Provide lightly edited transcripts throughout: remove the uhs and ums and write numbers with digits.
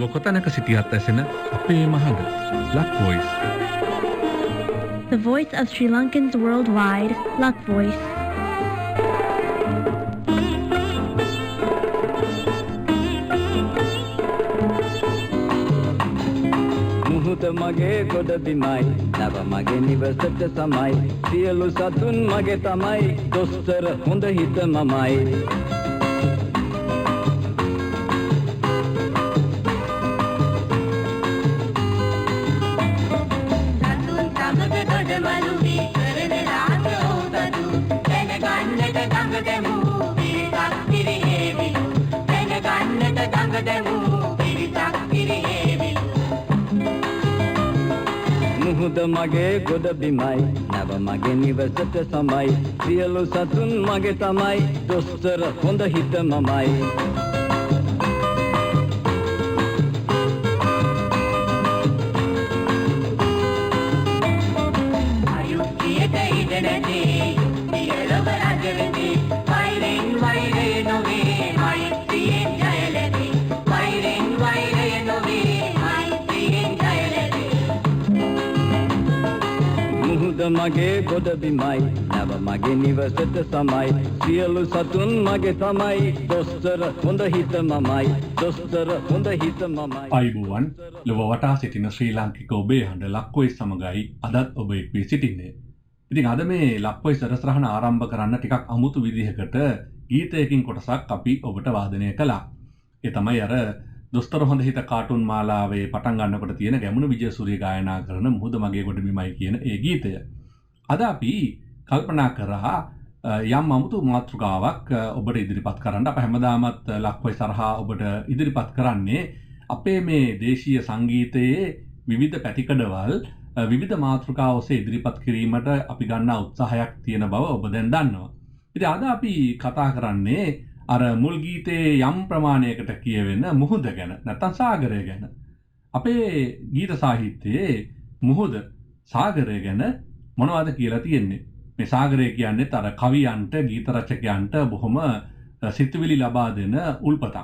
ලොව කොතැනක සිටියත් ඇසෙන අපේ මහඟ Lak Voice. The voice of Sri Lankans worldwide, Luck Voice. මුහුත මගේ ගොඩ බිමයි, නව මගේ නිවසට සමයි, සියලු සතුන් මගේ තමයි, දොස්තර හොඳ හිත මමයි. මුහුද මගේ ගොඩ බිමයි, නව මගේ නිවසට සමයි, සියලු සතුන් මගේ තමයි, දොස්තර හොඳ හිත මමයි. අයුක්තියට ඉඩ නැති සියලුම රජවෙති, වෛරෙන් වෛරය නොවේ මෛත්‍රියෙන් ජය ලැබේ, වෛරෙන් වෛරය නොවේ මෛත්‍රියෙන් ජය ලැබේ. මුහුද මගේ ගොඩ බිමයි, නව මගේ නිවසට සමයි, සියලු සතුන් මගේ තමයි, දොස්තර හොඳ හිත මමයි, දොස්තර හොඳ හිත මමයි. අයිබෝවන් ලොව වටා සිටින ශ්‍රී ලාංකික ඔබේ හඬ ලක්කොයිස් සමගයි අදත් ඔබ එක් වී සිටින්නේ. ඉතින් අද මේ ලක්කොයිස් සටහන ආරම්භ කරන්න ටිකක් අමුතු විදිහකට ගීතයකින් කොටසක් අපි ඔබට වාදනය කළා. ඒ තමයි අර දොස්තර හොඳ හිත කාටුන් මාලාවේ පටන් ගන්නකොට තියෙන ගැමුණු විජයසූරිය ගායනා කරන මුහුද මගේ ගොඩ බිමයි කියන ඒ ගීතය. අද අපි කල්පනා කරා යම් අමුතු මාතෘකාවක් ඔබට ඉදිරිපත් කරන්න. අප හැමදාමත් ලක්කොයිස් සරහා ඔබට ඉදිරිපත් කරන්නේ අපේ මේ දේශීය සංගීතයේ විවිධ පැතිකඩවල් විවිධ මාතෘකා ඔස්සේ ඉදිරිපත් කිරීමට අපි ගන්නා උත්සාහයක් තියෙන බව ඔබ දැන් දන්නවා. ඉතින් අද අපි කතා කරන්නේ අර මුල් ගීතයේ යම් ප්‍රමාණයකට කියවෙන මුහුද ගැන, නැත්නම් සාගරය ගැන. අපේ ගීත සාහිත්‍යයේ මුහුද සාගරය ගැන මොනවද කියලා තියෙන්නේ? මේ සාගරය කියන්නේ අර කවියන්ට, ගීත රචකයන්ට බොහොම සිතුවිලි ලබා දෙන උල්පතක්.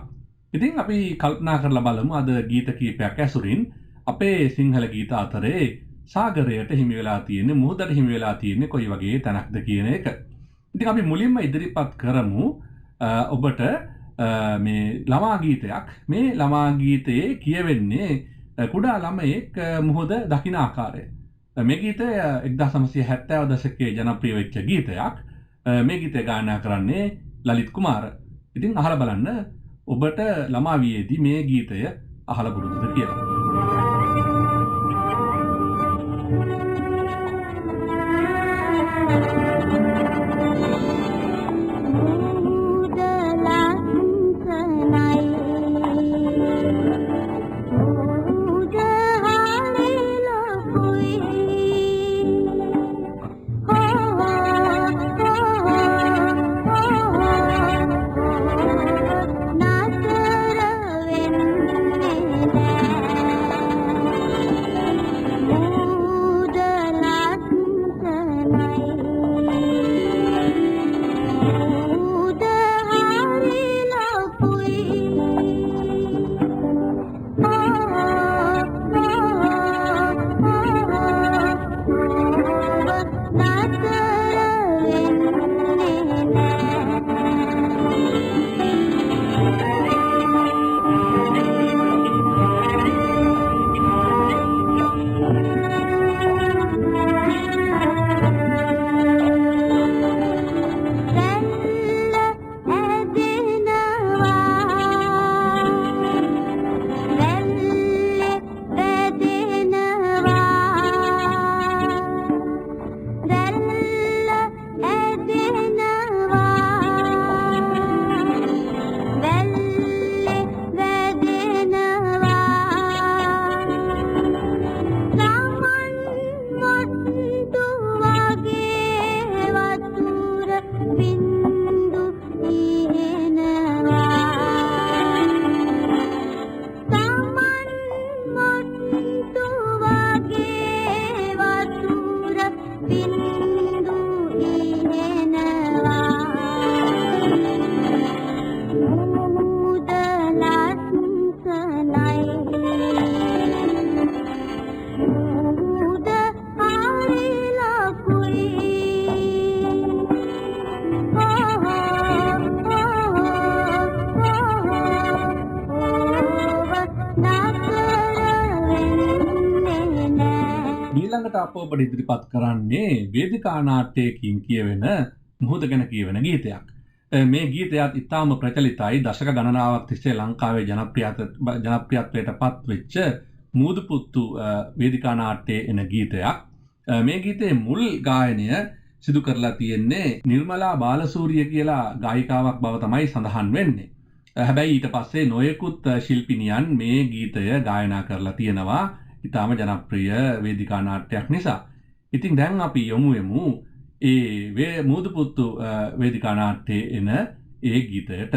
ඉතින් අපි කල්පනා කරලා බලමු අද ගීත කීපයක් ඇසුරින් අපේ සිංහල ගීත අතරේ සාගරයට හිමි වෙලා තියෙන්නේ, මුහුදට හිමි වෙලා තියෙන්නේ කොයි වගේ තැනක්ද කියන එක. ඉතින් අපි මුලින්ම ඉදිරිපත් කරමු ඔබට මේ ළමා ගීතයක්. මේ ළමා ගීතයේ කියවෙන්නේ කුඩා ළමයෙක් මුහුද දකින ආකාරය. මේ ගීතය 1970 දශකයේ ජනප්‍රිය වෙච්ච ගීතයක්. මේ ගීතය ගායනා කරන්නේ ලලිත් කුමාර. ඉතින් අහලා බලන්න ඔබට ළමා වියේදී මේ ගීතය අහලා පුරුදුද කියලා. night. අප ඔබට ඉදිරිපත් කරන්නේ වේදිකා නාට්‍යයකින් කියවෙන මුහුද ගැන කියවෙන ගීතයක්. මේ ගීතයත් ඉතාම ප්‍රචලිතයි දශක ගණනාවක් තිස්සේ ලංකාවේ ජනප්‍රියත්වයට පත් වෙච්ච මූදුපුත්තු වේදිකා නාට්‍යයේ එන ගීතයක්. මේ ගීතයේ මුල් ගායනය සිදු කරලා තියෙන්නේ නිර්මලා බාලසූරිය කියලා ගායිකාවක් බව තමයි සඳහන් වෙන්නේ. හැබැයි ඊට පස්සේ නොයෙකුත් ශිල්පිනියන් මේ ගීතය ගායනා කරලා තියෙනවා ඉතාම ජනප්‍රිය වේදිකා නාට්‍යයක් නිසා. ඉතින් දැන් අපි යමු ඒ මූදුපුත්තු වේදිකා නාට්‍යයේ එන ඒ ගීතයට.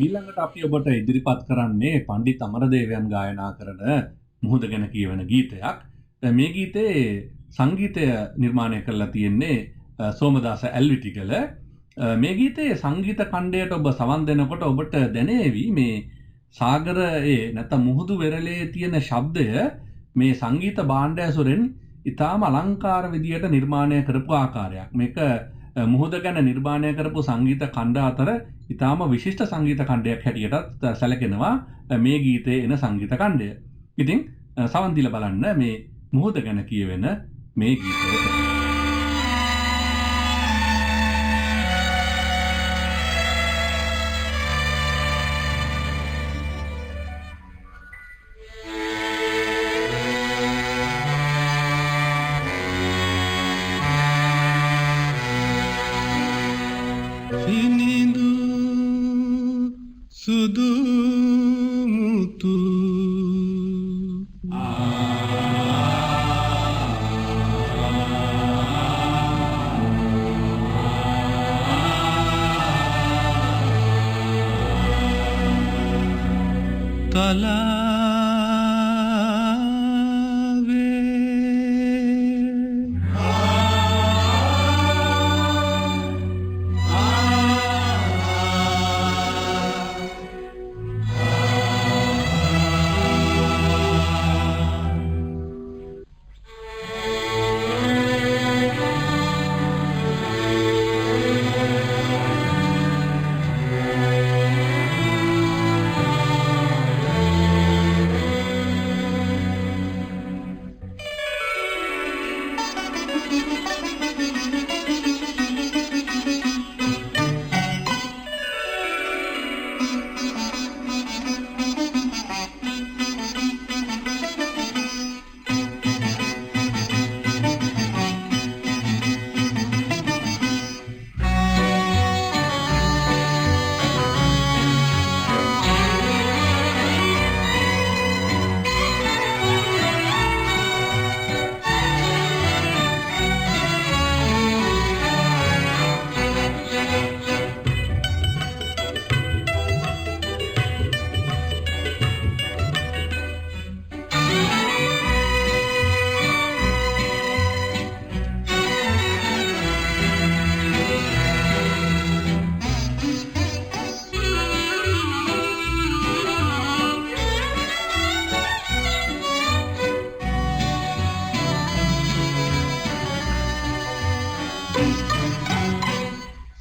ඊළඟට අපි ඔබට ඉදිරිපත් කරන්නේ පණ්ඩිත් අමරදේවයන් ගායනා කරන මුහුද ගැන කියවන ගීතයක්. මේ ගීතේ සංගීතය නිර්මාණය කරලා තියෙන්නේ සෝමදාස ඇල්විටිගල. මේ ගීතේ සංගීත ඛණ්ඩයට ඔබ සවන් දෙනකොට ඔබට දැනේවි මේ සාගරයේ නැත්නම් මුහුදු වෙරළේ තියෙන ශබ්දය මේ සංගීත භාණ්ඩ ඇසුරෙන් ඉතාම අලංකාර විදියට නිර්මාණය කරපු ආකාරයක්. මේක මුහුද ගැන නිර්මාණය කරපු සංගීත ඛණ්ඩ අතර ඉතාම විශිෂ්ට සංගීත ඛණ්ඩයක් හැටියට සැලකෙනවා මේ ගීතයේ එන සංගීත ඛණ්ඩය. ඉතින් සවන් දීලා බලන්න මේ මුහුද ගැන කියවෙන මේ ගීතයට. සුදු මුතු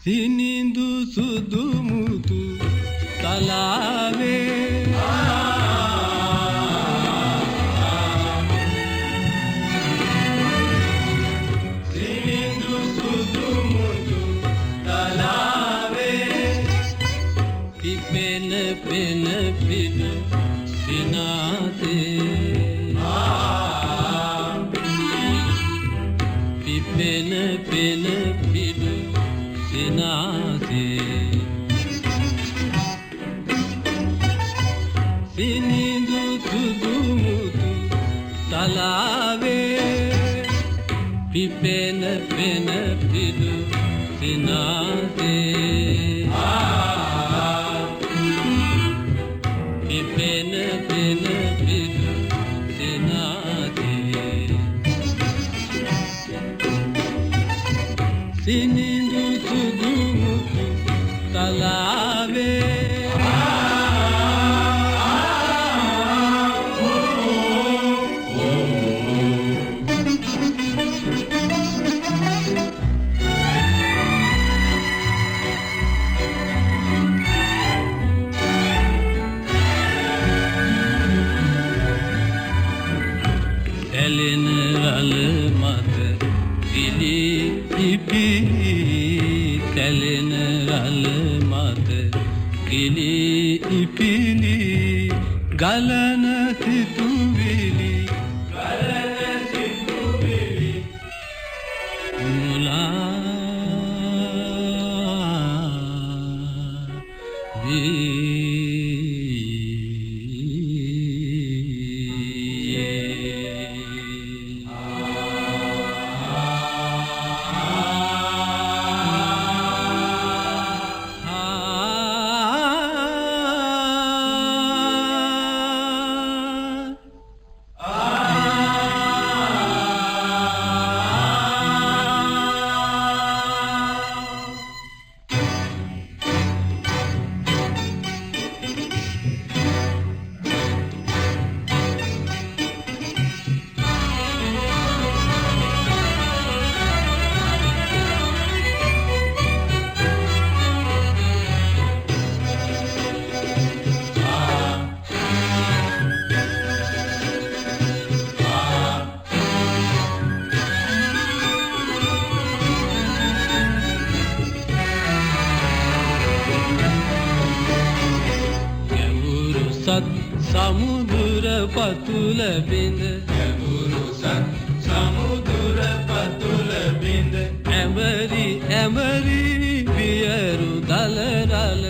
සිනිඳු සුදු මුතු තලාවේ සිනිඳු සුදු මුතු තලාවේ පිපෙන පෙන පිඩු සිනාසේ පිපෙන පෙන පිඩු සිනාසේ සිනිඳු සුදු මුතු තලාවේ පිපෙන පෙන පිඩු සිනාසේ පිපෙන පෙන පිඩු සිනාසේ සිනිඳු සුදු මුතු තලාවේ ඇලෙන රළ මත ගිලි ඉපි තැලෙන රළ මත ගිලි ඉපිලි ගලන සිතුවිලි මුලා සත් සමුදුර පතුල බිඳ ගැඹුරු සත් සමුදුර පතුල බිඳ ඇමරි ඇමරි වියරු දලරල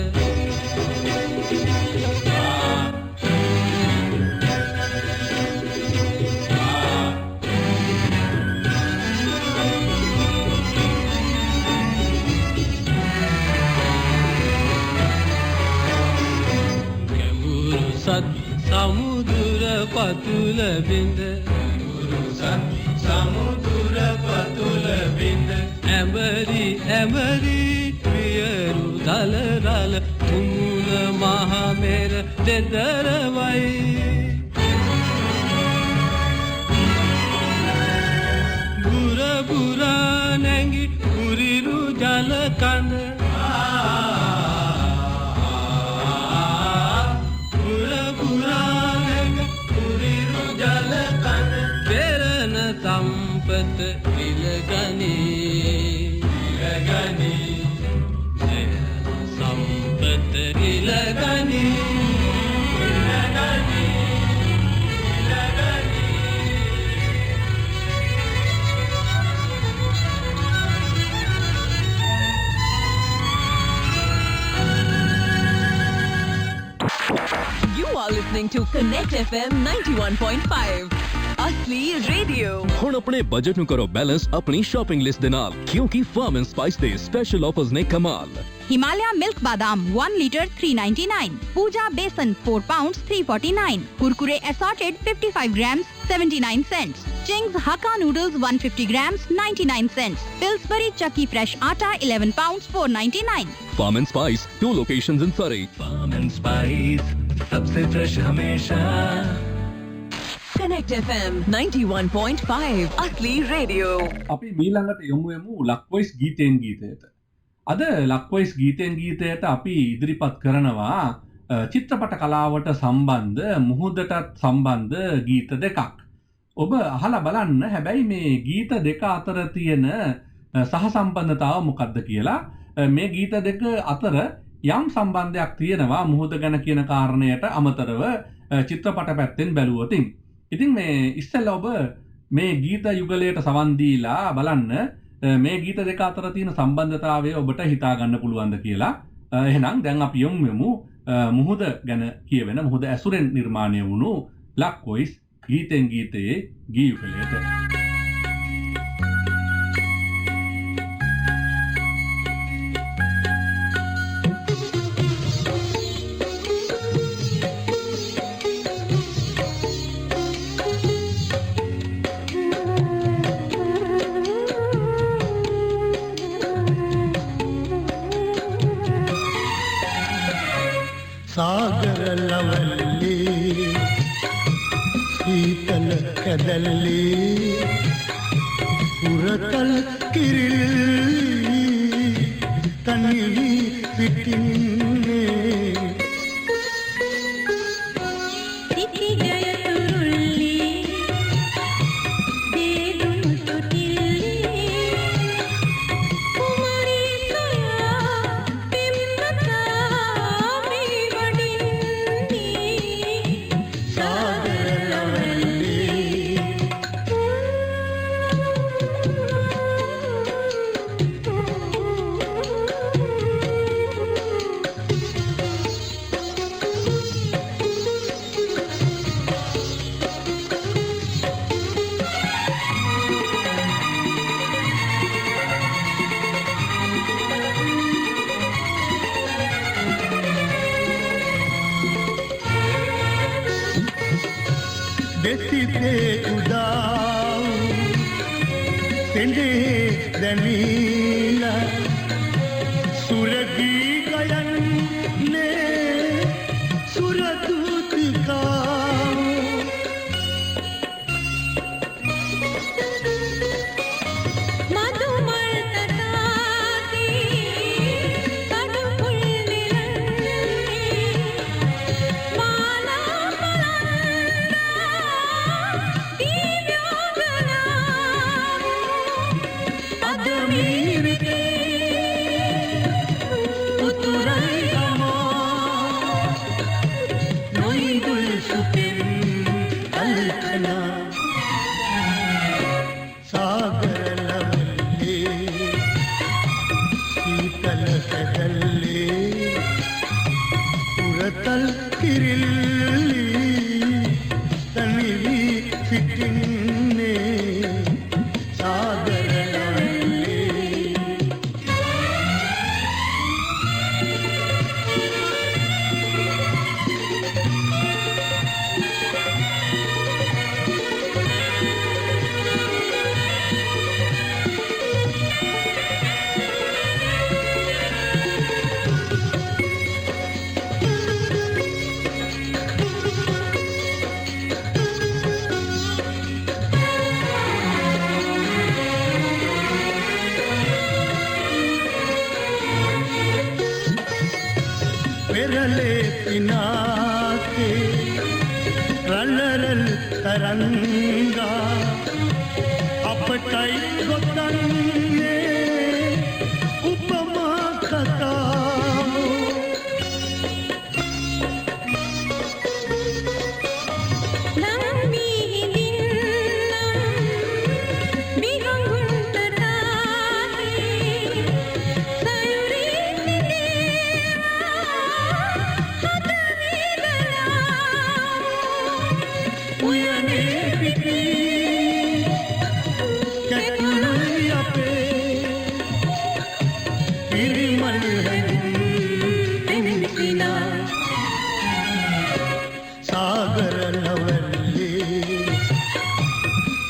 පතුල බිඳ ගැඹුරුසත් සමුදුර පතුල බිඳ ඇඹරි ඇඹරි වියරු දල රල තුමුල මහ මෙර දෙදරවයි බුර බුරා නැඟි කුරිරු ජල කඳ බුර බුරා නැඟි කුරිරු ජල කඳ පෙරණ සම්පත ඉලගනී ඉලගනී සම්පත ඉලගනී You are listening to Connect FM 91.5. असली रेडियो ਹੁਣ ਆਪਣੇ ਬਜਟ ਨੂੰ ਕਰੋ ਬੈਲੈਂਸ ਆਪਣੀ ਸ਼ਾਪਿੰਗ ਲਿਸਟ ਦੇ ਨਾਲ ਕਿਉਂਕਿ ਫਾਰਮ ਐਂਡ ਸਪਾਈਸ ਦੇ ਸਪੈਸ਼ਲ ਆਫਰਸ ਨੇ ਕਮਾਲ Himalaya Milk Badam 1 liter 399. Pooja Besan 4 pounds 349. Kurkure Assorted 55 grams 79 cents. Ching's Hakka Noodles 150 grams 99 cents. Pillsbury Chucky Fresh Atta 11 pounds 499. Farm and spice 2 locations in Surrey farm and spice सबसे fresh हमेशा Connect FM 91.5. असली radio අපි ඊළඟට යමු ලක්වොයිස් ගීතෙන් ගීතයට. අද ලක්වොයිස් ගීතෙන් ගීතයට අපි ඉදිරිපත් කරනවා චිත්‍රපට කලාවට සම්බන්ධ මුහුදටත් සම්බන්ධ ගීත දෙකක්. ඔබ අහලා බලන්න හැබැයි මේ ගීත දෙක අතර තියෙන සහසම්බන්ධතාව මොකක්ද කියලා. මේ ගීත දෙක අතර යම් සම්බන්ධයක් තියෙනවා මුහුද ගැන කියන කාරණයට අමතරව චිත්‍රපට පැත්තෙන් බැලුවොත්. ඉතින් මේ ඉස්සෙල්ලා ඔබ මේ ගීත යුගලයට සවන් දීලා බලන්න මේ ගීත දෙක අතර තියෙන සම්බන්ධතාවය ඔබට හිතා ගන්න පුළුවන්ද කියලා. එහෙනම් දැන් අපි යමු මුහුද ගැන කියවෙන මුහුද ඇසුරෙන් නිර්මාණය වුණු ලක්වොයිස් ගීතෙන් ගීතයේ ගී යුගලයට. सागर लवल्ली शीतल कदल्ली पुरतल किरिल्ली तन्वी पिटिन्ने तिथि जय तुरुल्ली देदुम तुटिल्ली कुमारी कया पिम्मता में वडिन्नी सागर लवल्ली දෙසිතේ උදාව් සෙඳේ දැනීලා සුරගී ගයන්නේ සුරදූතිකාව මදුමල් තටාකී කඩු පුල් නිලන්නේ මාලා බලන්නා දීව්‍යෝගනාව අද මීරිතේ උතුරයි ගමෝ නොයිදුල් සුපින් අල්කනා सागर लवल्ली शीतल कदल्ली पुरतल किरिल्ली तन्वी पिटिन्ने सागर लवल्ली ජලේ පිනාසේ රළරල් තරංගා අපටයි ගොතන්නේ උපමා කතාවෝ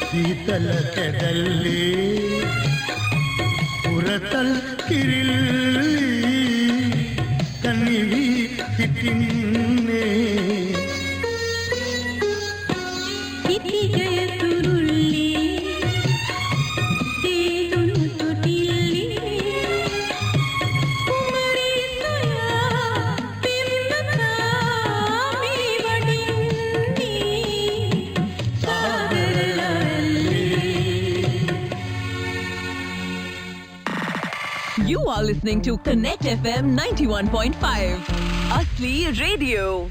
සීතල කැදල්ලේ උරතල් කිරිල්ලි කනිවි සිටින්නේ ඉතිජය තුරුල්ලි තේදුණු තොටිල්ලි කුමරී සොයා පින්නතා මේ වඩින්නේ You are listening to Connect FM 91.5. Asli Radio.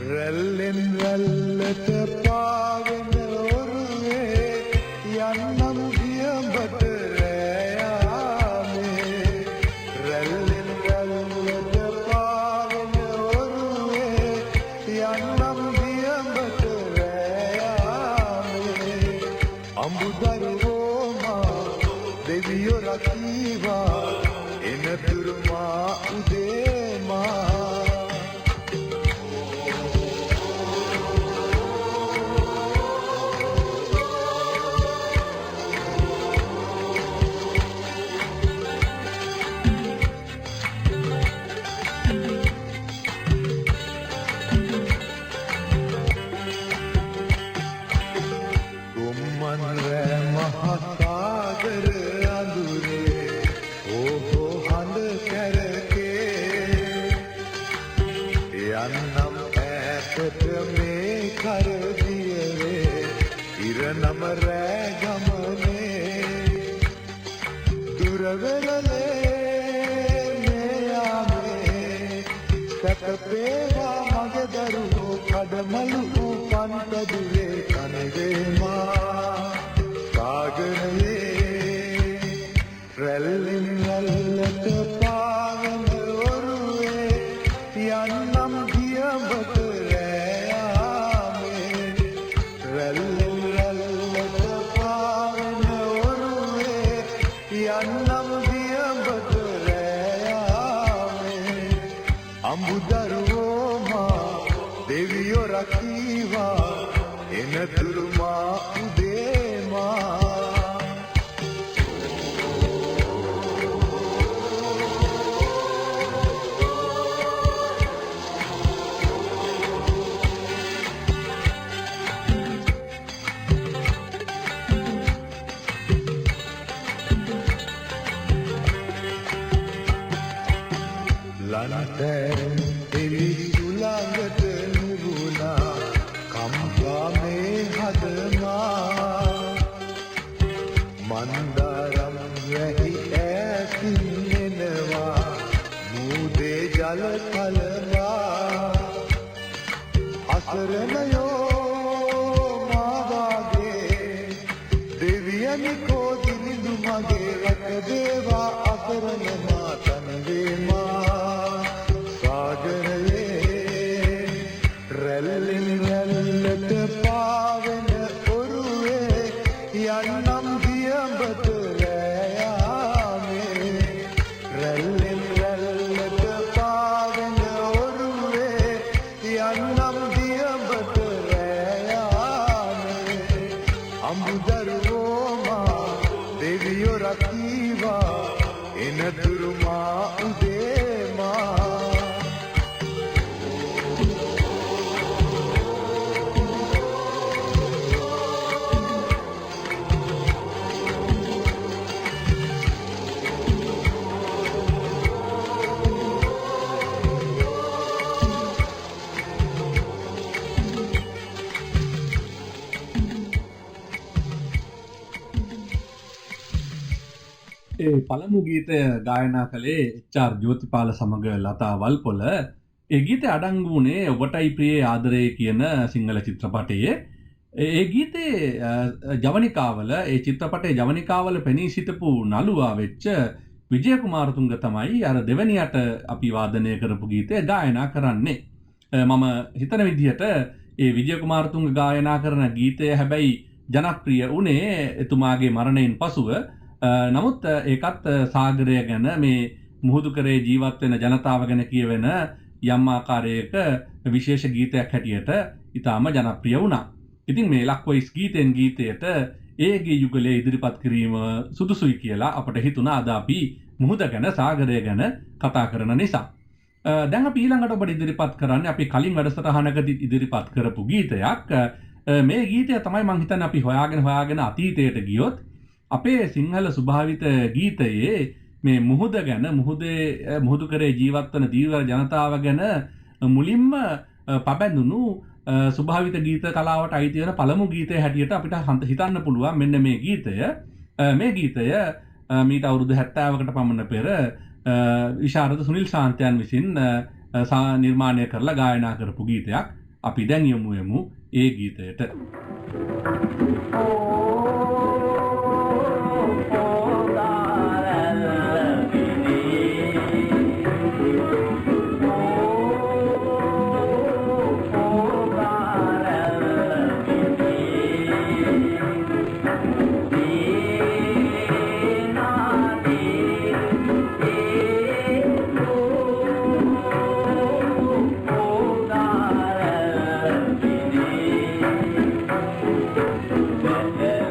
රැල්ලෙන් රැල්ලට පාවෙන ඔරුවේ යන්නම් දියඹට රෑයාමේ රැල්ලෙන් රැල්ලට පාවෙන ඔරුවේ යන්නම් දියඹට රෑයාමේ අඹුදරුවෝමා දෙවියෝ රකීවා එනතුරුමා උදේමා නම රෑ ගමනේ දුරවෙරළේ මේ යාමේ සැතපේවා මගේ දරුවෝ කඩමලු පන්තදුරේ කනවේමා සාගරයේ රැල්ලෙන් රැල්ලට පාවෙන ඔරුවේ යන්නම් දියඹට රෑයාමේ රැල්ලෙන් යන්නම් දියඹට රෑයාමේ අඹුදරුවෝමා දෙවියෝ රකීවා එනතුරුමා උදේමා ලන්තෑන් එලි සුළඟට නුරුණා කම්පා මේ හදමා මන්දාරම් වැහි ඈතින් එනවා මූදේ ජල කලවා අසරණයෝ මාවාගේ දෙවියනි කෝදිලිඳු මගේ රැකදේවා අසරණ මාතන වේමා සාගරයේ රැල්ලෙන් රැල්ලට පාවෙන ඔරුවේ යන්නම් දියඹට රෑයාමේ රැල්ලෙන් රැල්ලට පාවෙන ඔරුවේ යන්නම් දියඹට අඹුදරුවෝ මා දෙවියෝ රකීවා එනතුරු මා උදේ මා ඒ පළමු ගීතය ගායනා කළේ එච්.ආර්. ජෝතිපාල සමග ලතා වල්පොල. ඒ ගීතය අඩංගු වුණේ ඔබටයි ප්‍රියේ ආදරේ කියන සිංහල චිත්‍රපටයේ. ඒ ගීතේ ජවනිකාවල ඒ චිත්‍රපටයේ ජවනිකාවල පෙනී සිටපු නළුවා වෙච්ච විජය කුමාරතුංග තමයි අර දෙවැනියට අපි වාදනය කරපු ගීතය ගායනා කරන්නේ. මම හිතන විදිහට ඒ විජය කුමාරතුංග ගායනා කරන ගීතය හැබැයි ජනප්‍රිය වුණේ එතුමාගේ මරණයෙන් පසුව. නමුත් ඒකත් සාගරය ගැන මේ මුහුදු කරේ ජීවත් වෙන ජනතාව ගැන කියවෙන යම් ආකාරයක විශේෂ ගීතයක් හැටියට ඉතාම ජනප්‍රිය වුණා. ඉතින් මේ ලක්වයිස් ගීතෙන් ගීතයට ඒගේ යුගලයේ ඉදිරිපත් කිරීම සුදුසුයි කියලා අපට හිතුණා අද අපි මුහුද ගැන සාගරය ගැන කතා කරන නිසා. දැන් අපි ඊළඟට ඔබට ඉදිරිපත් කරන්නේ අපි කලින් වැඩසටහනකදී ඉදිරිපත් කරපු ගීතයක්. මේ ගීතය තමයි මම හිතන්නේ අපි හොයාගෙන අතීතයට ගියොත් අපේ සිංහල ස්වභාවිත ගීතයේ මේ මුහුද ගැන මුහුදු කරේ ජීවත් වන දීවර ජනතාව ගැන මුලින්ම පබැඳුණු ස්වභාවිත ගීත කලාවට අයිති වෙන පළමු ගීතය හැටියට අපිට හිතන්න පුළුවන් මෙන්න මේ ගීතය. මේ ගීතය මීට අවුරුදු 70කට පමණ පෙර විශාරද සුනිල් ශාන්තයන් විසින් නිර්මාණය කරලා ගායනා කරපු ගීතයක්. අපි දැන් යමු ඒ ගීතයට. Yeah.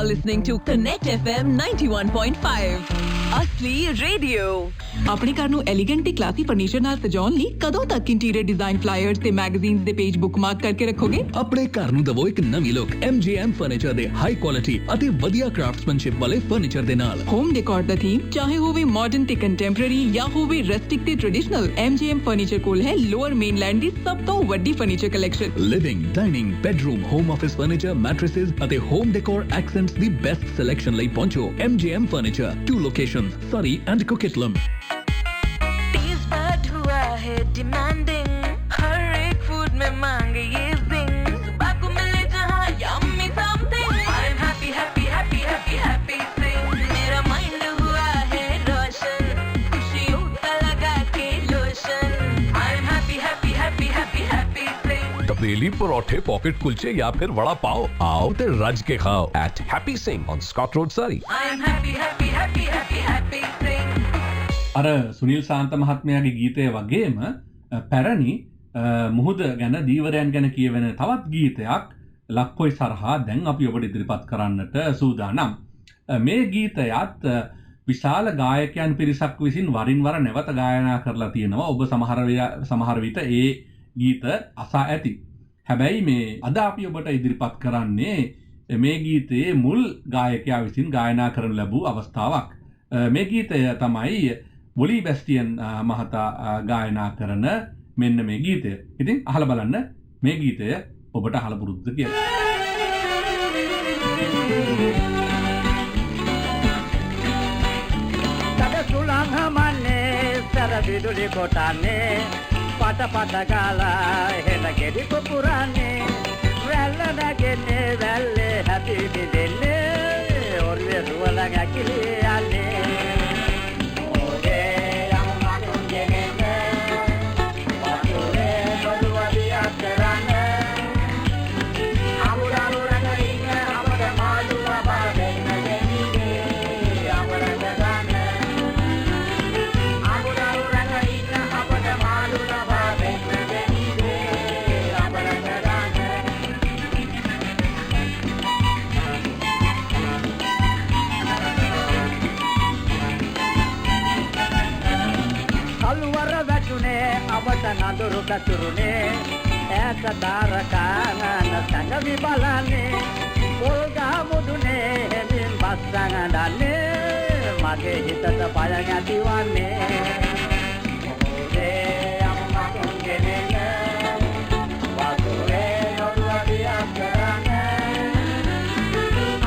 are listening to Connect FM 91.5. असली रेडियो ਆਪਣੇ ਘਰ ਨੂੰ ਐਲੀਗੈਂਟ ਤੇ ਕਲਾਸੀ ਫਰਨੀਚਰ ਨਾਲ ਸਜਾਉਣ ਲਈ ਕਦੋਂ ਤੱਕ ਇੰਟੀਰੀਅਰ ਡਿਜ਼ਾਈਨ ਫਲਾਇਰਸ ਤੇ ਮੈਗਜ਼ੀਨਸ ਦੇ ਪੇਜ ਬੁੱਕਮਾਰਕ ਕਰਕੇ ਰੱਖੋਗੇ? ਆਪਣੇ ਘਰ ਨੂੰ ਦਵੋ ਇੱਕ ਨਵੀਂ ਲੁੱਕ MGM ਫਰਨੀਚਰ ਦੇ ਹਾਈ ਕੁਆਲਿਟੀ ਅਤੇ ਵਧੀਆ ਕਰਾਫਟਸਮੈਨਸ਼ਿਪ ਵਾਲੇ ਫਰਨੀਚਰ ਦੇ ਨਾਲ। ਹੋਮ ਡੈਕੋਰ ਦਾ ਥੀਮ ਚਾਹੇ ਹੋਵੇ ਮਾਡਰਨ ਤੇ ਕੰਟੈਂਪਰੇਰੀ ਜਾਂ ਹੋਵੇ ਰਸਟਿਕ ਤੇ ਟ੍ਰੈਡੀਸ਼ਨਲ, MGM ਫਰਨੀਚਰ ਕੋਲ ਹੈ ਲੋਅਰ ਮੇਨਲੈਂਡ ਦੀ ਸਭ ਤੋਂ ਵੱਡੀ furniture collection. Living, dining, bedroom, home office furniture, mattresses ਅਤੇ ਹੋਮ ਡੈਕੋਰ ਐਕਸੈਂਟਸ ਦੀ ਬੈਸਟ ਸਿਲੈਕਸ਼ਨ ਲਈ ਪਹੁੰਚੋ MGM furniture, 2 locations, Surrey and Coquitlam। Demanding हर एक फूड में मांगे ये things सुबह को मिले जहाँ yummy something I'm happy happy happy happy happy thing मेरा माइंड हुआ है रोशन खुशियों का लगा के lotion I'm happy happy happy happy happy thing तपेली परोठे, पॉकेट कुलचे या फिर वड़ा पाव, आओ ते रज के खाओ at Happy Sing on Scott Road, Surrey। I'm happy happy happy happy happy thing අර සුනිල් සාන්ත මහත්මයාගේ ගීතය වගේම පැරණි මුහුද ගැන දීවරයන් ගැන කියවෙන තවත් ගීතයක් ලක්කොයි සරහා දැන් අපි ඔබට ඉදිරිපත් කරන්නට සූදානම්. මේ ගීතයත් විශාල ගායකයන් පිරිසක් විසින් වරින් වර නැවත ගායනා කරලා තියෙනවා. ඔබ සමහර විට ඒ ගීත අසා ඇති. හැබැයි මේ අද අපි ඔබට ඉදිරිපත් කරන්නේ මේ ගීතයේ මුල් ගායකයා විසින් ගායනා කරන ලැබූ අවස්ථාවක්. මේ ගීතය තමයි වොලි බැස්ටියන් මහතා ගායනා කරන මෙන්න මේ ගීතය. ඉතින් අහලා බලන්න මේ ගීතය ඔබට අහලා පුරුද්ද කියලා. තදසුලං හමන්නේ සර විදුලි කොටන්නේ පට පට ගාලා හෙන ගෙඩි පුපුරන්නේ වැල්ල නැගෙන්නේ වැල්ලේ හැටි බිඳෙන්නේ ඔරුවේ රුවලඟ ඇකිලි යන්නේ නඳුරු කතුරුනේ ඈත තාරකාන සංගවි බලන්නේ පොල් ගමුදුනේ හෙමින් බස්සන් අඬන්නේ මගේ හිතට බය නැතිවන්නේ ඔබේ අම්මා කෙනෙක් වතුරේ නොරුවදියක් කරන්නේ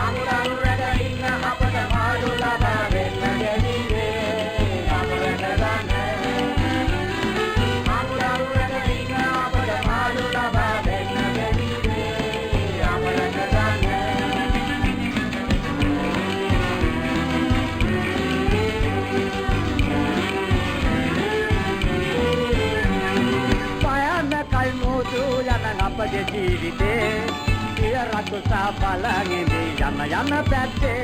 අමුරාරු රැඳින්න අපට මාළු ලබා දෙන්න දෙන්නේ අපරට ගන්න අපගේ ජීවිතේ සියරතු සාපලංගේ යන යන පැත්තේ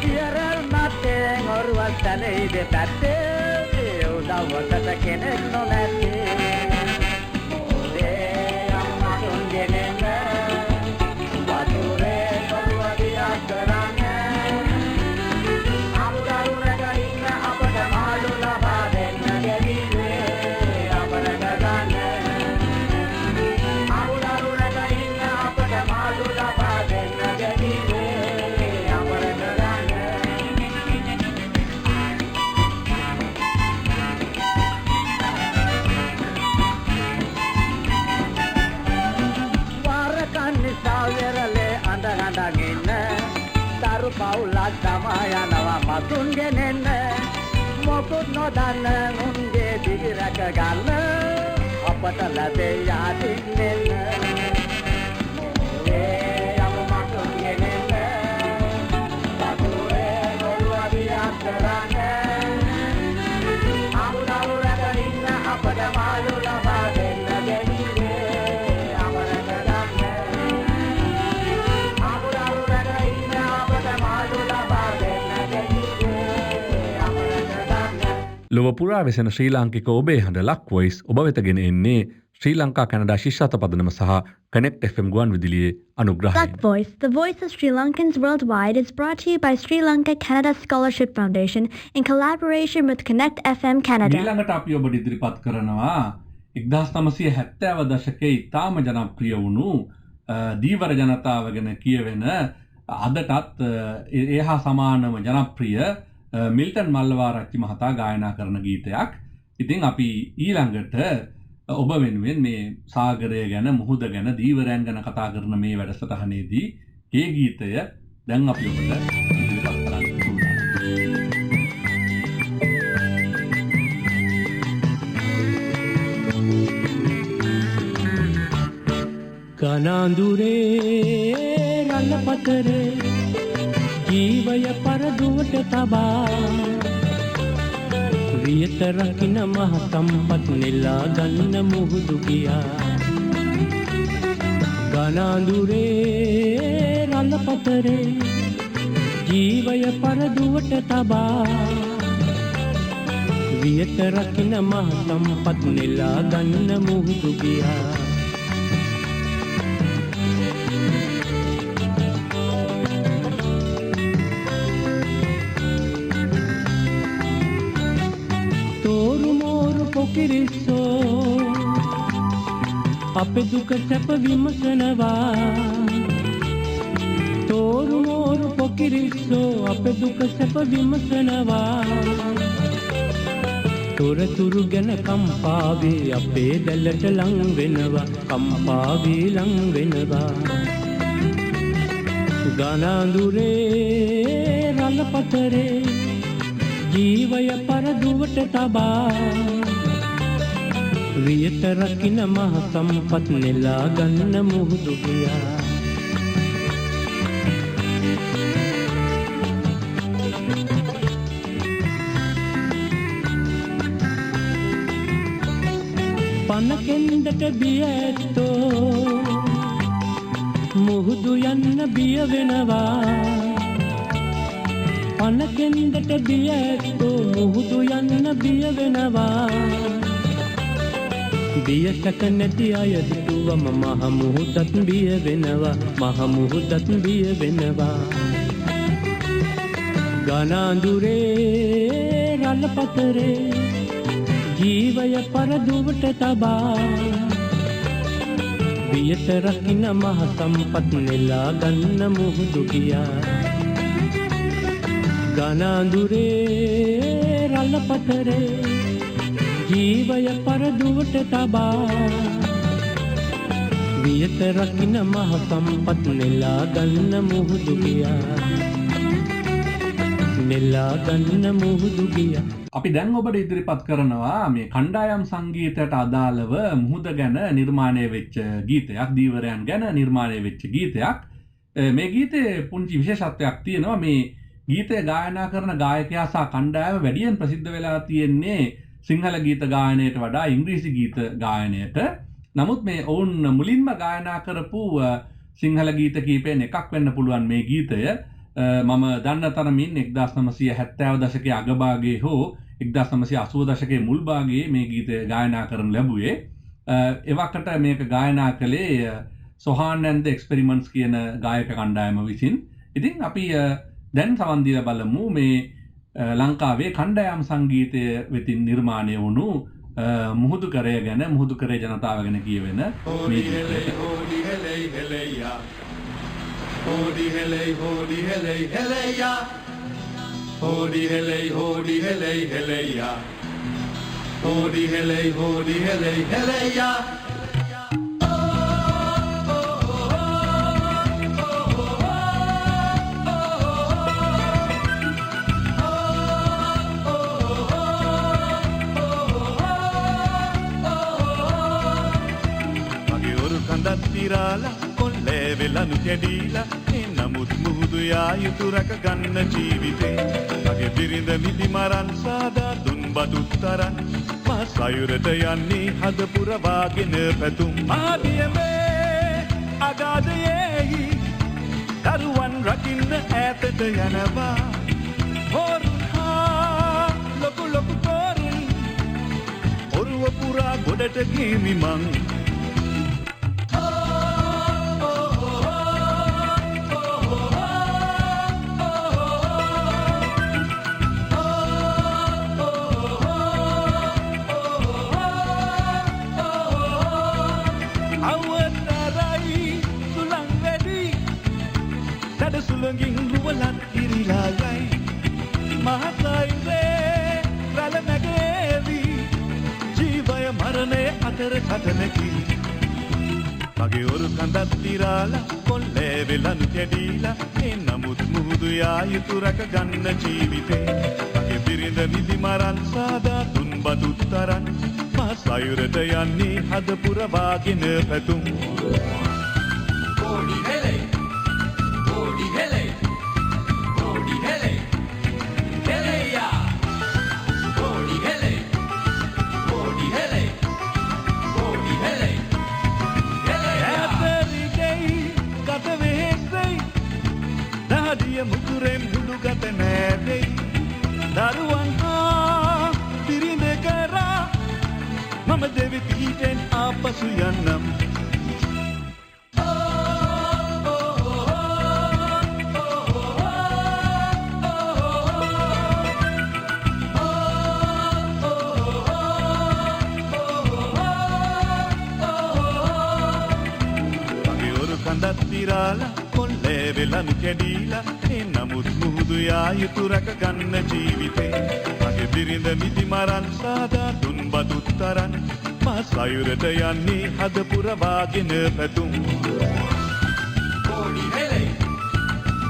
සියරල් මතේ ඔරුවක් තලෙයි දෙපැත්තේ උදව්වට කෙනෙක් නොනැත්තේ ඔබේ අම්මා තුන්දෙනෙක් වතුරේ ඔරුවදියක් කරන්නේ අමුදරු රැකගන්න අපට මාළු ලබා දෙන්න ගෙවිලේ අපරට ගන්න පවුලක් තමා යනවා මතුන් ගෙනෙන්න මොකුත් නොදන්න උන්ගේ දිවි රැක ගන්න අපට ලැබේ යාදින් දෙන්න මොලේ යමු මතුන් ගෙනෙන්න වතුරේ ඔරුවදියක් කරන්නේ අමුදරු රැකගන්න අපට මාළු ලබා දෙන්න ගෙවිලේ අපරට ගන්න අමුදරු රැකගන්න අපට මාළු ලබා දෙන්න ගෙවිලේ අපරට ගන්න ලොව පුරා වෙසෙන ශ්‍රී ලාංකික ඔබේ හඬ ලක් වොයිස් ඔබ වෙත ගෙන එන්නේ ශ්‍රී ලංකා කැනඩා ශිෂ්‍යත පදනම සහ කනෙක්ට් FM ගුවන් විදුලියේ අනුග්‍රහයෙන්. Duck Voice, the voice of Sri Lankans worldwide, is brought to you by Sri Lanka Canada Scholarship Foundation in collaboration with Connect FM Canada. ඊළඟට අපි ඔබට ඉදිරිපත් කරනවා 1970 දශකයේ ඉතාම ජනප්‍රිය වුණු දීවර ජනතාව ගැන කියවෙන අදටත් ඒහා සමානම ජනප්‍රිය මිල්ටන් මල්ලවාරච්චි මහතා ගායනා කරන ගීතයක්. ඉතින් අපි ඊළඟට ඔබ වෙනුවෙන් මේ සාගරය ගැන මුහුද ගැන දීවරයන් ගැන කතා කරන මේ වැඩසටහනේදී ඒ ගීතය දැන් අපි ඔබට ඉදිරිපත් කරන්න කනඳුරේ රළපතරේ ජීවය පරදුවට තබා වියත රකින්න මහ සම්පත් නෙලා ගන්න මුහුදු ගියා කනඳුරේ රළපතරේ ජීවය පරදුවට තබා වියත රකින්න මහ සම්පත් නෙලා ගන්න මුහුදු ගියා පොකිරිස්සෝ අපේ දුක සැප විමසනවා තෝරු මෝරු පොකිරිස්සෝ අපේ දුක සැප විමසනවා තොරතුරු ගැන කම්පාවේ අපේ දැලට ලං වෙනවා කම්පාවේ ලං වෙනවා ගනඳුරේ රළපතරේ ජීවය පරදුවට තබා වියත රකින්න මහ සම්පත් නෙලා ගන්න මුහුදු ගියා පනකෙන්දට බිය ඇත්තෝ මුහුදු යන්න බිය වෙනවා පනකෙන්දට බිය ඇත්තෝ මුහුදු යන්න බිය වෙනවා බියසක නැති අය දුවම මහ මුහුදත් බිය වෙනවා මහ මුහුදත් බිය වෙනවා ගනඳුරේ රළපතරේ ජීවය පරදුවට තබා වියත රකින්න මහ සම්පත් නෙලා ගන්න මුහුදු ගියා ගනඳුරේ රළපතරේ ජීවය පරදුවට තබා වියත රකින්න මහ සම්පත් නෙලා ගන්න මුහුදු ගියා නෙලා ගන්න මුහුදු ගියා. අපි දැන් ඔබට ඉදිරිපත් කරනවා මේ කණ්ඩායම් සංගීතයට අදාළව මුහුද ගැන නිර්මාණය වෙච්ච ගීතයක් දීවරයන් ගැන නිර්මාණය වෙච්ච ගීතයක්. මේ ගීතේ පුංචි විශේෂත්වයක් තියෙනවා. මේ ගීතය ගායනා කරන ගායකයා සහ කණ්ඩායම වැඩියෙන් ප්‍රසිද්ධ වෙලා තියෙන්නේ සිංහල ගීත ගායනයට වඩා ඉංග්‍රීසි ගීත ගායනයට. නමුත් මේ ඔවුන් මුලින්ම ගායනා කරපු සිංහල ගීත කීපයෙන් එකක් වෙන්න පුළුවන් මේ ගීතය. මම දන්න තරමින් 1970 දශකයේ අගභාගයේ හෝ 1980 දශකයේ මුල් භාගයේ මේ ගීතය ගායනා කරන ලැබුවේ. එවකට මේක ගායනා කළේ සොහාන් ඇන්ඩ් ද එක්ස්පෙරිමන්ට්ස් කියන ගායක කණ්ඩායම විසින්. ඉතින් අපි දැන් සවන් දීලා බලමු මේ ලංකාවේ කණ්ඩායම් සංගීතය වෙතින් නිර්මාණය වුණු මුහුදු කරය ගැන මුහුදු කරේ ජනතාව ගැන කියවෙන මේ ගීතය. Hodi helay, hodi helay, helaya. Hodi helay, hodi helay, helaya. Hodi helay, hodi helay, helaya. Mage oru kandat tirala වෙලනු කැඩීලා නමුත් මුහුදු යා යුතු රැක ගන්න ජීවිතේ මගේ බිරිඳ මිදි මරන් සාදා දුන් බදුත් තරන් මා සයුරට යන්නේ හද පුරවාගෙන පැතුම් ආදියමේ අගාධයේහි දරුවන් රකින්න ඈතට යනවා හොරුන් හා ලොකු ලොකු තොරුන් ඔරු ඔළුව පුරා ගොඩට ගේමි මං අවතරයි සුළං වැඩි දඩ සුළඟින් රුවලක් කිරිලා යයි මහසයිවේ රැළ නැගේවි ජීවය මරණය අතර සටනකි මගේ ඔරු කඳත් තිරාලා කොල්ලේ වෙලනු කැඩීලා ඒ නමුත් මුහුදු යා යුතු රැක ගන්න ජීවිතේ මගේ බිරිඳ නිදි මරන් සාදා තුන් බදුත් තරන් සයුරට යන්නේ හද පුරවාගෙන පැතුම් Bodi hele, bodi hele, bodi hele, hele ya. Bodi hele, bodi hele, bodi hele, hele ya. ඇතරි ගත වෙහෙසෙයි දහදිය මුකුරෙන් මුළු ගත නෑදෙයි දරුවන් හා පිරිඳ කරා මම දෙවි පිහිටෙන් ආපසු යන්නම් මගේ ඔරු කඳත් තිරාලා කොල්ලේ වෙලනු කැඩීලා ඒ නමුත් මුහුදු යා යුතු රැක ගන්න ජීවිතේ මගේ බිරිඳ නිදි මරන් සාදා තුන් බදුත් තරන් සයුරට යන්නේ හද පුරවාගෙන පැතුම් Bodi hele,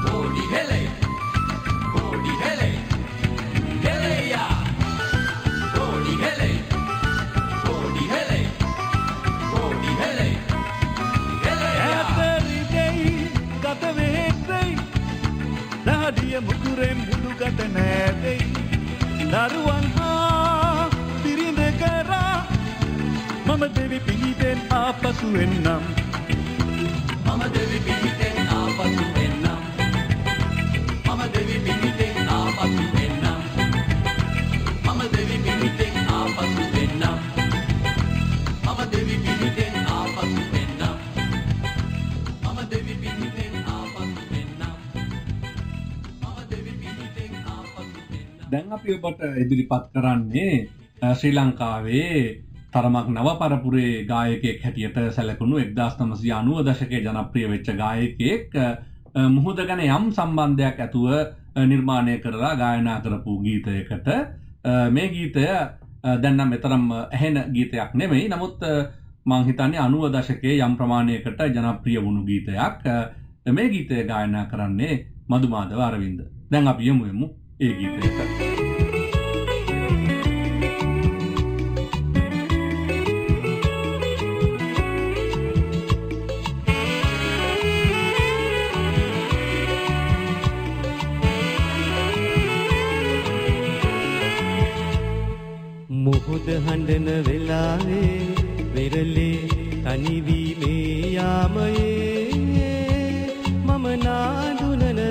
bodi hele, bodi hele, hele ya. Bodi hele, bodi hele, bodi hele, hele ya. ඇතරි ගත වෙහෙසෙයි දහදිය මුකුරෙන් මුළු ගත නෑදෙයි දරුවන් හා පිරිඳ කරා මම දෙවි පිහිටෙන් ආපසු එන්නම් Mama devi pihiteen aapasu ennam. Mama devi pihiteen aapasu ennam. Mama devi pihiteen aapasu ennam. Mama devi pihiteen aapasu ennam. Mama devi pihiteen aapasu ennam. Mama devi pihiteen aapasu ennam. දැන් අපි ඔබට ඉදිරිපත් කරන්නේ ශ්‍රී ලංකාවේ තරමක් නව පරපුරේ ගායකයෙක් හැටියට සැලකුණු 1990 දශකයේ ජනප්‍රිය වෙච්ච ගායකයෙක් මුහුද ගැන යම් සම්බන්ධයක් ඇතුව නිර්මාණය කරලා ගායනා කරපු ගීතයකට මේ ගීතය දැන් නම් මෙතරම් ඇහෙන ගීතයක් නෙමෙයි. නමුත් මම හිතන්නේ 90 දශකයේ යම් ප්‍රමාණයකට ජනප්‍රිය වුණු ගීතයක්. මේ ගීතය ගායනා කරන්නේ මදුමාධව අරවින්ද. දැන් අපි යමු ඒ ගීතයට. මුහුද හඬන වෙලාවේ වෙරළේ තනිවීමේ යාමයේ මම නාදුනන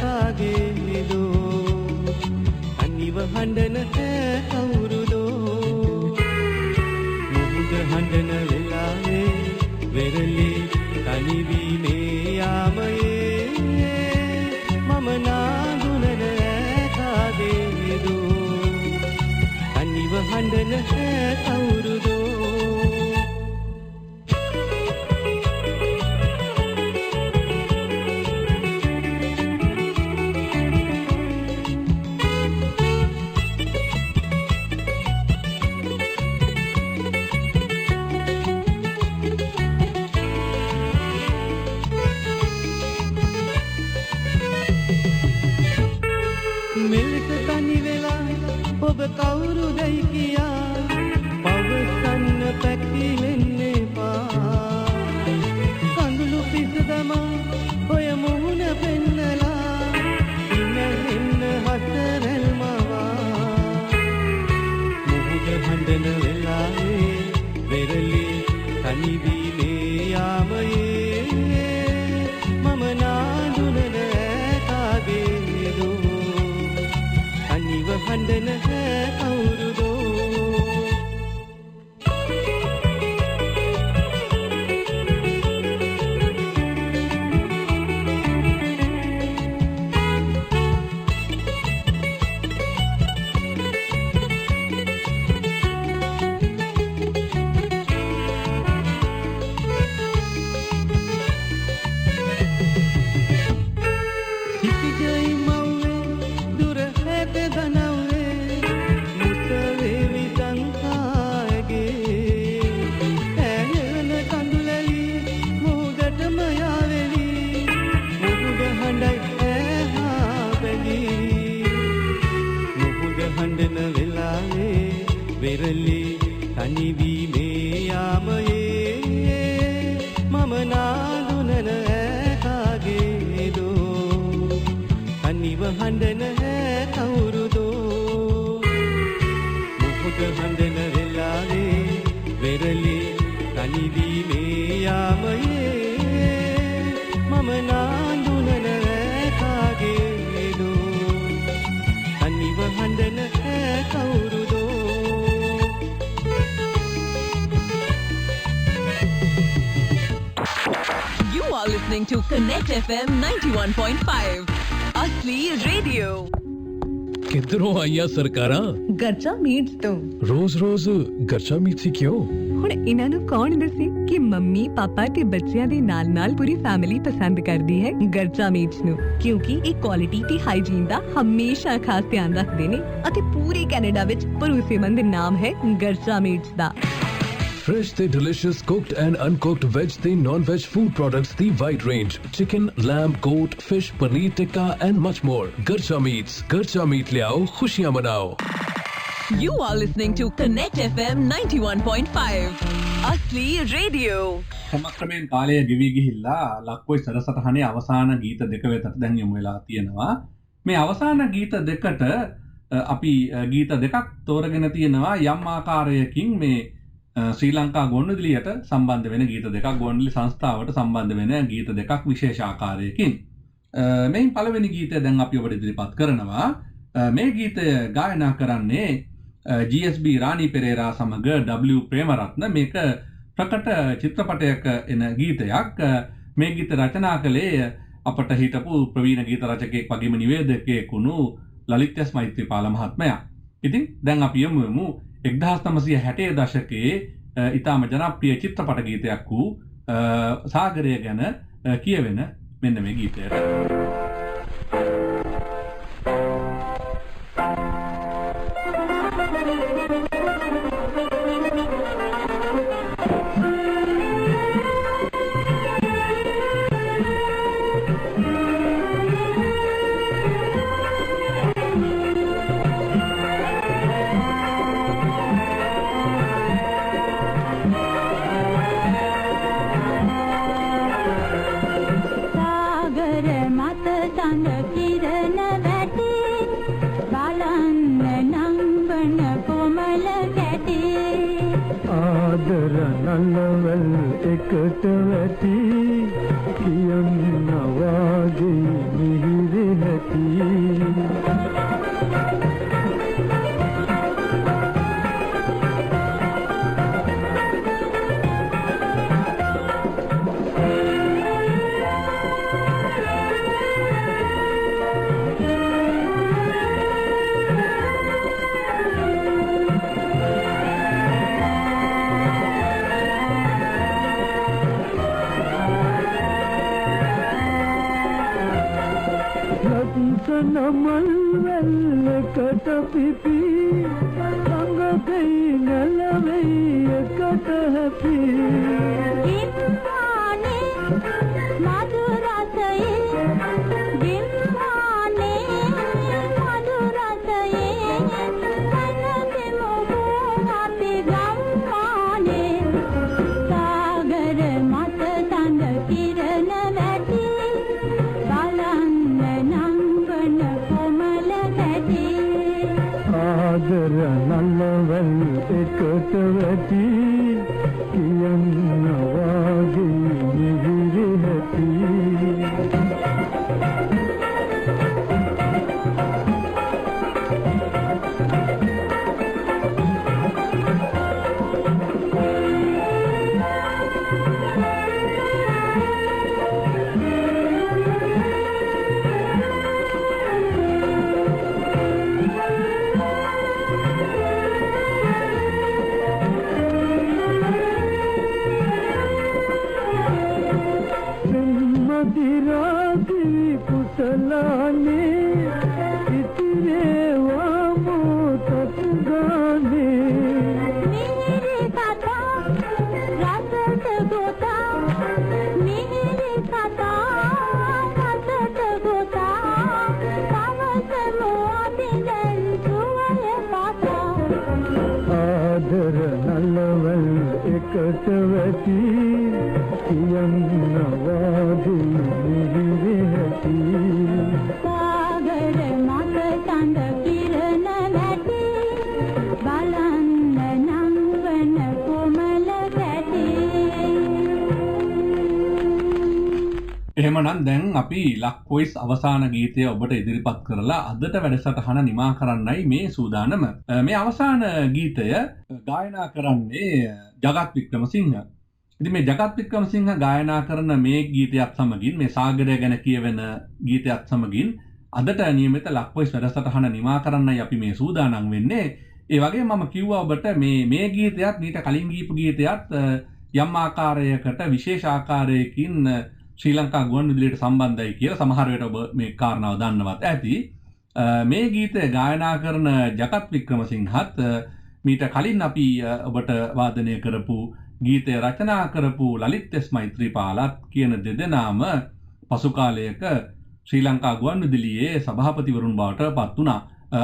කාගේ දෝ අනිව හඬන කවුරුදෝ මුහුද හඬන වෙලාවේ වෙරළේ තනිවීමේ යාමයේ මම නාදුනන කාගේ දෝ අනිව හඬන කවුරුදෝ මෙලෙස තනි වෙලා ඔබ කවුරුදයි කියා පවසන්න පැකිලෙන්න එපා කඳුළු පිස දමා ඔය මුහුණ පෙන්නලා ඉන්න හතරල් මවා මුහුද හඬන වෙලාවේ වෙරළේ තනිවීමේ යාමයේ මම නාදුනන කාගේ දෝ අනිව හඬන කවුරුදෝ පෙරලේ තනිවීමේ යාමයේ මම නාඳුනන කාගේදෝ තනිව හඬන කවුරුදෝ You are listening to Connect FM 91.5 Asli Radio. किधरों आया सरकारा गरचा मीट्स तो रोज रोज गरचा मीट सी क्यों ਹੁਣ ਇਹਨਾਂ ਨੂੰ ਕੌਣ ਦੱਸੇ ਕਿ ਮੰਮੀ ਪਾਪਾ ਤੇ ਬੱਚਿਆਂ ਦੇ ਨਾਲ-ਨਾਲ ਪੂਰੀ ਫੈਮਿਲੀ ਪਸੰਦ ਕਰਦੀ ਹੈ ਗਰਚਾ ਮੀਟਸ ਨੂੰ ਕਿਉਂਕਿ ਇਹ ਕੁਆਲਿਟੀ ਤੇ ਹਾਈਜੀਨ ਦਾ ਹਮੇਸ਼ਾ ਖਾਸ ਧਿਆਨ ਰੱਖਦੇ ਨੇ ਅਤੇ ਪੂਰੇ ਕੈਨੇਡਾ ਵਿੱਚ ਭਰੋਸੇਮੰਦ ਨਾਮ ਹੈ Garcha meets the Fresh the delicious cooked and uncooked veg the non-veg food products the wide range chicken, lamb, goat, fish, paneer tikka and much more. Garcha Meats. Garcha Meat le aao khushiyan manao. You are listening to Connect FM 91.5 Asli Radio. ක්‍රමක්‍රමයෙන් කාලය ගෙවි ගිහිල්ලා ලක්කොයි සරසටහනේ අවසාන ගීත දෙක වෙතට දැන් යමු වෙලා තියෙනවා. මේ අවසාන ගීත දෙකට අපි ගීත දෙකක් තෝරගෙන තියෙනවා යම් ආකාරයකින් මේ ශ්‍රී ලංකා ගුවන්විදුලියට සම්බන්ධ වෙන ගීත දෙකක් ගුවන්විදුලි සංස්ථාවට සම්බන්ධ වෙන ගීත දෙකක් විශේෂ ආකාරයකින් මෙයින් පළවෙනි ගීතය දැන් අපි ඔබට ඉදිරිපත් කරනවා මේ ගීතය ගායනා කරන්නේ GSB රාණි පෙරේරා සමග W ප්‍රේමරත්න මේක ප්‍රකට චිත්‍රපටයක එන ගීතයක් මේ ගීත රචනා කළේ අපට හිටපු ප්‍රවීණ ගීත රචකයෙක් වගේම නිවේදකයෙක් වුණු ලලිත් එස් මෛත්‍රීපාල මහත්මයා. ඉතින් දැන් අපි යමු 1960 දශකයේ ඉතාම ජනප්‍රිය චිත්‍රපට ගීතයක් වූ සාගරය ගැන කියවෙන මෙන්න මේ ගීතයට. නලවල් එකට වැටි කියන්න වාගේ මිහිරි නැති නමල් වැල්ලකට පිපි සංගකයි නලවෙයි එකට හැපි ගිම්මානේ මధుරසයේ ගිම්මානේ මధుරසයේ කනදෙමු අපි ගම්මානේ සාගර මත තඳ කිරණ වැටි ආදර නලවල් එකට වැටි කියන්න වාගේ මිහිරි නැති කුසලානේ ඉතිරේ වමෝ තත්ගානේ මිහිරි කතා රසට ගොතා මිහිරි කතා රසට ගොතා තවසමු අපි දැන් සුවය පාසා ආදර නලවල් එකට වැටි කියන්න වාගේ මිහිරි නැති සාගර මත තඳ කිරණ වැටි බලන්න නම් වන කොමල එහෙමනම් දැන් අපි ලක් වොයිස් අවසාන ගීතය ඔබට ඉදිරිපත් කරලා අදට වැඩසටහන නිමා කරන්නයි මේ සූදානම. මේ අවසාන ගීතය ගායනා කරන්නේ ජගත් වික්‍රමසිංහ. ඉතින් මේ ජගත් වික්‍රමසිංහ ගායනා කරන මේ ගීතයත් සමගින් මේ සාගරය ගැන කියවෙන ගීතයත් සමගින් අදට නියමිත ලක් වොයිස් වැඩසටහන නිමා කරන්නයි අපි මේ සූදානම් වෙන්නේ. ඒ වගේ මම කිව්වා ඔබට මේ ගීතයත් ඊට කලින් ගීපු ගීතයත් යම් ආකාරයකට විශේෂ ආකාරයකින් ශ්‍රී ලංකා ගුවන්විදුලියට සම්බන්ධයි කියලා සමහර වෙලට ඔබ මේ කාරණාව දන්නවත් ඇති. මේ ගීතය ගායනා කරන ජගත් වික්‍රමසිංහත් මීට කලින් අපි ඔබට වාදනය කරපු ගීතය රචනා කරපු ලලිත් එස් මෛත්‍රීපාලත් කියන දෙදෙනාම පසු කාලයක ශ්‍රී ලංකා ගුවන්විදුලියේ සභාපතිවරුන් බවට පත් වුණා.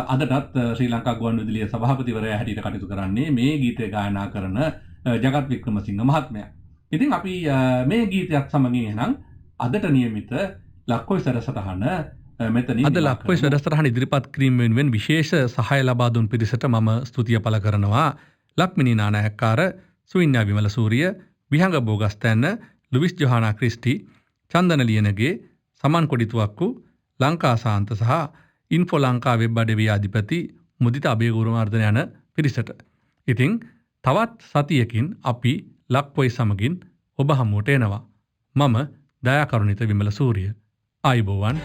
අදටත් ශ්‍රී ලංකා ගුවන්විදුලියේ සභාපතිවරයා හැටියට කටයුතු කරන්නේ මේ ගීතය ගායනා කරන ජගත් වික්‍රමසිංහ මහත්මයා. ඉතින් අපි මේ ගීතයත් සමගින් එහෙනම් අදට නියමිත ලක් වොයිස් වැඩසටහන මෙතනින් අද ලක් වොයිස් වැඩසටහන ඉදිරිපත් කිරීම වෙනුවෙන් විශේෂ සහාය ලබා දුන් පිරිසට මම ස්තුතිය පළ කරනවා. ලක්මිනී නානායක්කාර, සුවින්‍යා විමල සූරිය, විහංග බෝගස්තැන්න, ලුවිස් ජොහානා ක්‍රිස්ටි, චන්දන ලියනගේ, සමන් කොඩිතුවක්කු, ලංකා සාන්ත සහ ඉන්ෆෝ ලංකා වෙබ් අඩවිය අධිපති මුදිත අබේගුරුවර්ධන යන පිරිසට. ඉතින් තවත් සතියකින් අපි ලක් වොයිස් සමගින් ඔබ හමුවට එනවා. මම දයාකරුණිත විමල සූරිය. ආයුබෝවන්.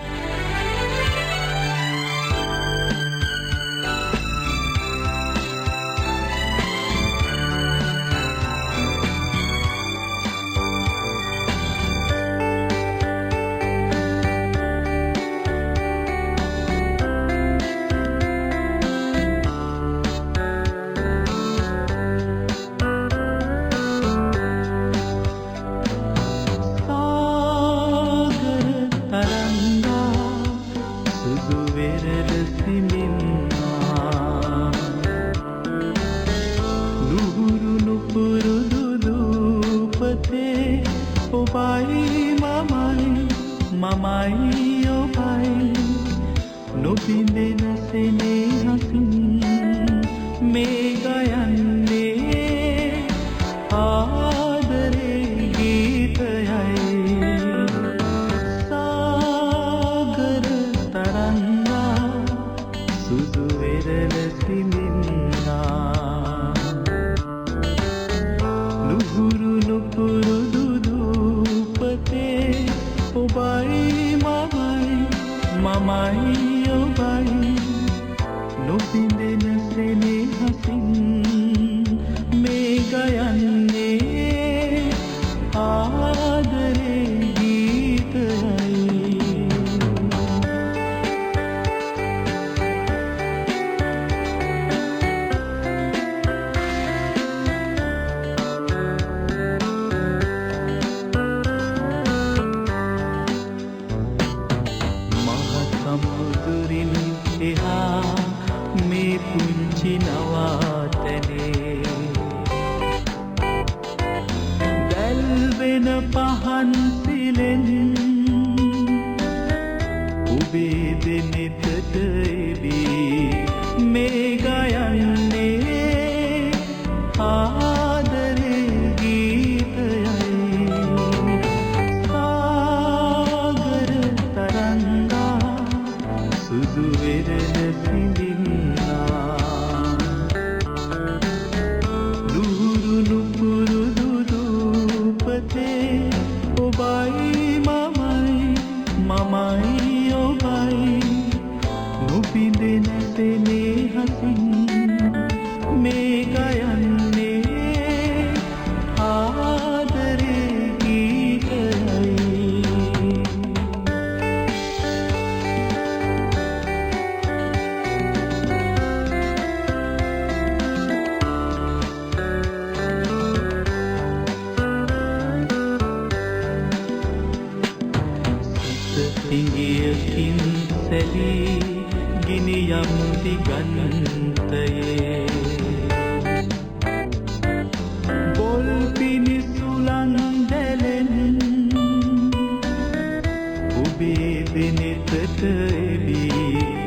ගිනියම් දිගන්තයේ